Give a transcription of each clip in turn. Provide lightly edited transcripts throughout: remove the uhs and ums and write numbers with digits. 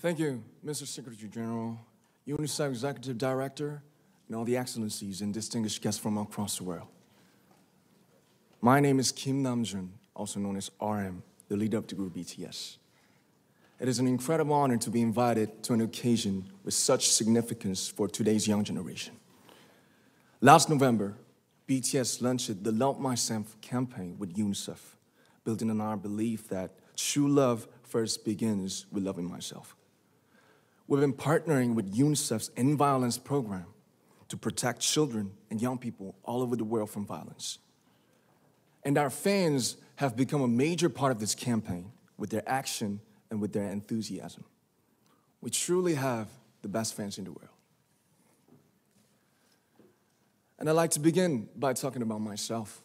Thank you, Mr. Secretary General, UNICEF Executive Director, and all the excellencies and distinguished guests from across the world. My name is Kim Namjoon, also known as RM, the leader of the group BTS. It is an incredible honor to be invited to an occasion with such significance for today's young generation. Last November, BTS launched the Love Myself campaign with UNICEF, building on our belief that true love first begins with loving myself. We've been partnering with UNICEF's End Violence program to protect children and young people all over the world from violence. And our fans have become a major part of this campaign with their action and with their enthusiasm. We truly have the best fans in the world. And I'd like to begin by talking about myself.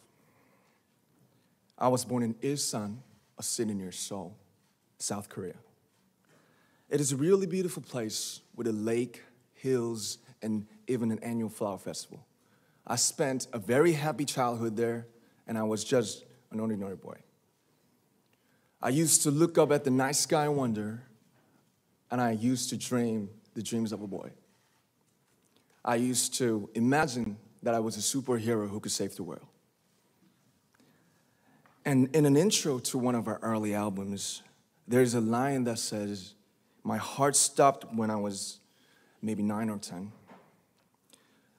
I was born in Ilsan, a city near Seoul, South Korea. It is a really beautiful place with a lake, hills, and even an annual flower festival. I spent a very happy childhood there, and I was just an ordinary boy. I used to look up at the night sky and wonder, and I used to dream the dreams of a boy. I used to imagine that I was a superhero who could save the world. And in an intro to one of our early albums, there's a line that says, "My heart stopped when I was maybe 9 or 10.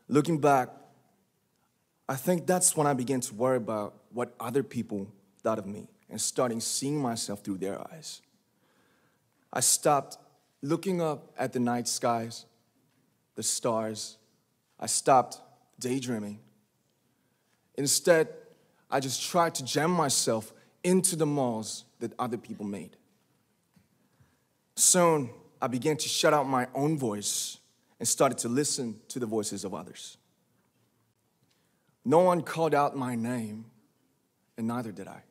Looking back, I think that's when I began to worry about what other people thought of me and starting seeing myself through their eyes. I stopped looking up at the night skies, the stars. I stopped daydreaming. Instead, I just tried to jam myself into the malls that other people made. Soon, I began to shut out my own voice and started to listen to the voices of others. No one called out my name, and neither did I.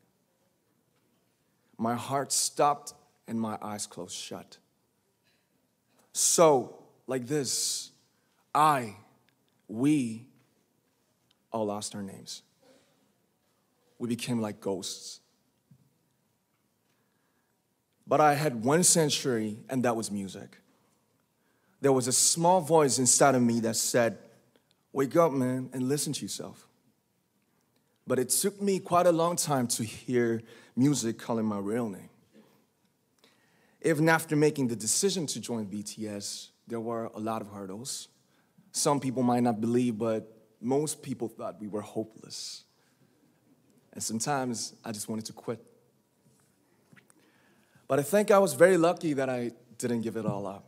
My heart stopped and my eyes closed shut. So, like this, we all lost our names. We became like ghosts. But I had one sanctuary, and that was music. There was a small voice inside of me that said, "Wake up, man, and listen to yourself." But it took me quite a long time to hear music calling my real name. Even after making the decision to join BTS, there were a lot of hurdles. Some people might not believe, but most people thought we were hopeless. And sometimes I just wanted to quit. But I think I was very lucky that I didn't give it all up.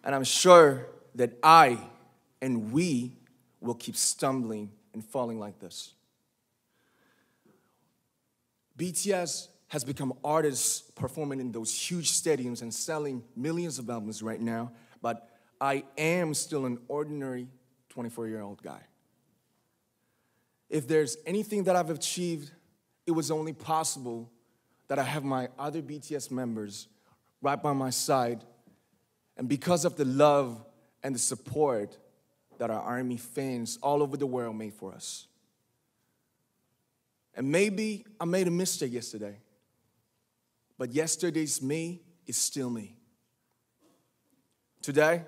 And I'm sure that I and we will keep stumbling and falling like this. BTS has become artists performing in those huge stadiums and selling millions of albums right now, but I am still an ordinary 24-year-old guy. If there's anything that I've achieved, it was only possible that I have my other BTS members right by my side, and because of the love and the support that our ARMY fans all over the world made for us. And maybe I made a mistake yesterday, but yesterday's me is still me. Today,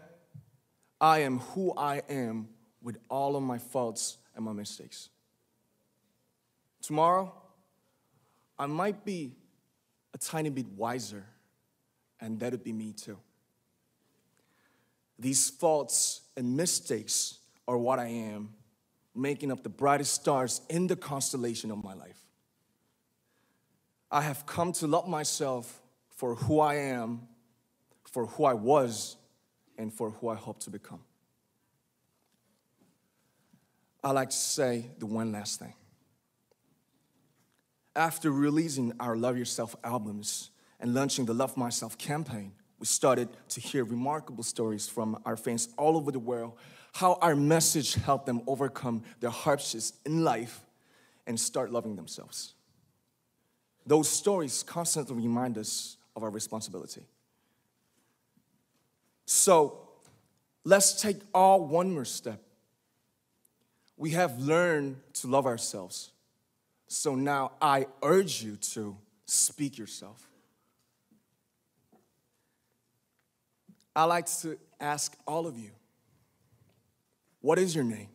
I am who I am with all of my faults and my mistakes. Tomorrow, I might be a tiny bit wiser, and that would be me too. These faults and mistakes are what I am, making up the brightest stars in the constellation of my life. I have come to love myself for who I am, for who I was, and for who I hope to become. I'd like to say the one last thing. After releasing our Love Yourself albums and launching the Love Myself campaign, we started to hear remarkable stories from our fans all over the world, how our message helped them overcome their hardships in life and start loving themselves. Those stories constantly remind us of our responsibility. So, let's take all one more step. We have learned to love ourselves. So now I urge you to speak yourself. I like to ask all of you, what is your name?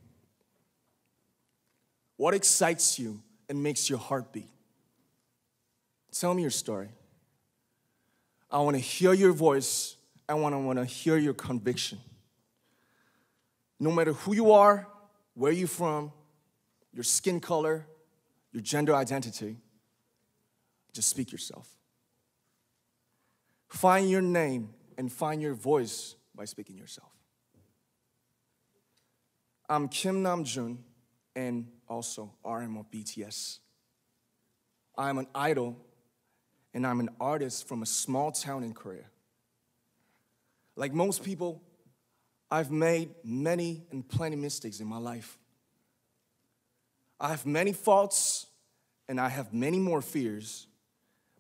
What excites you and makes your heart beat? Tell me your story. I want to hear your voice. I want to hear your conviction. No matter who you are, where you're from, your skin color, your gender identity, just speak yourself. Find your name and find your voice by speaking yourself. I'm Kim Namjoon and also RM of BTS. I'm an idol and I'm an artist from a small town in Korea. Like most people, I've made many and plenty mistakes in my life. I have many faults and I have many more fears,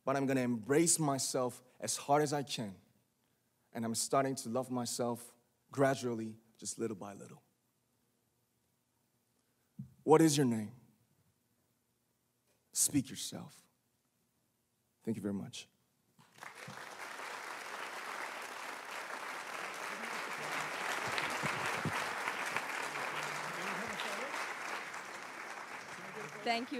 but I'm gonna embrace myself as hard as I can. And I'm starting to love myself gradually, just little by little. What is your name? Speak yourself. Thank you very much. Thank you.